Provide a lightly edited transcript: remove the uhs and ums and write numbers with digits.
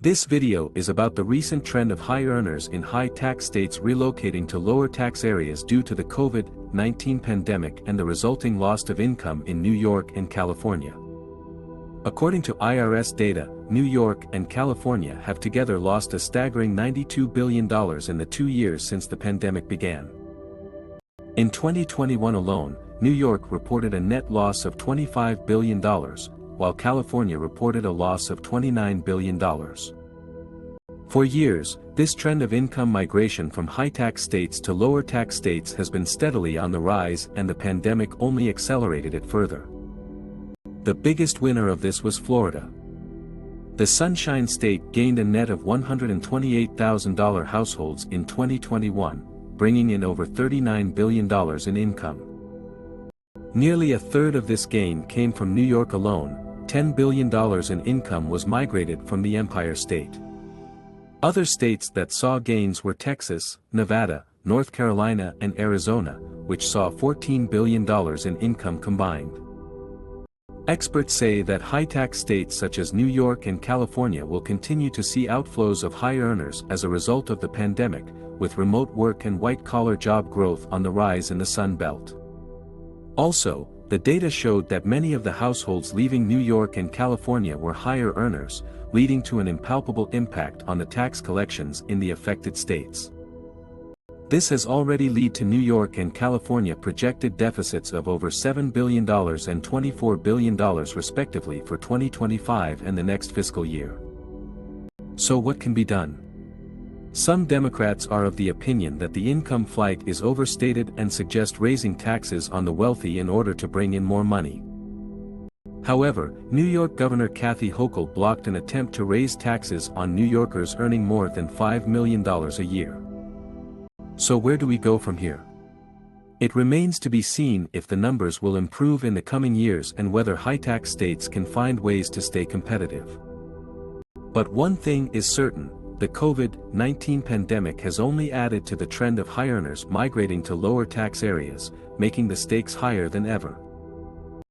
This video is about the recent trend of high earners in high-tax states relocating to lower tax areas due to the COVID-19 pandemic and the resulting loss of income in New York and California. According to IRS data, New York and California have together lost a staggering $92 billion in the 2 years since the pandemic began. In 2021 alone, New York reported a net loss of $25 billion, while California reported a loss of $29 billion. For years, this trend of income migration from high-tax states to lower-tax states has been steadily on the rise, and the pandemic only accelerated it further. The biggest winner of this was Florida. The Sunshine State gained a net of $128,000 households in 2021, bringing in over $39 billion in income. Nearly a third of this gain came from New York alone. $10 billion in income was migrated from the Empire State. Other states that saw gains were Texas, Nevada, North Carolina and Arizona, which saw $14 billion in income combined. Experts say that high-tax states such as New York and California will continue to see outflows of high earners as a result of the pandemic, with remote work and white-collar job growth on the rise in the Sun Belt. Also, the data showed that many of the households leaving New York and California were higher earners, leading to an impalpable impact on the tax collections in the affected states. This has already led to New York and California projected deficits of over $7 billion and $24 billion respectively for 2025 and the next fiscal year. So what can be done? Some Democrats are of the opinion that the income flight is overstated and suggest raising taxes on the wealthy in order to bring in more money. However, New York Governor Kathy Hochul blocked an attempt to raise taxes on New Yorkers earning more than $5 million a year. So where do we go from here? It remains to be seen if the numbers will improve in the coming years and whether high-tax states can find ways to stay competitive. But one thing is certain. The COVID-19 pandemic has only added to the trend of high earners migrating to lower tax areas, making the stakes higher than ever.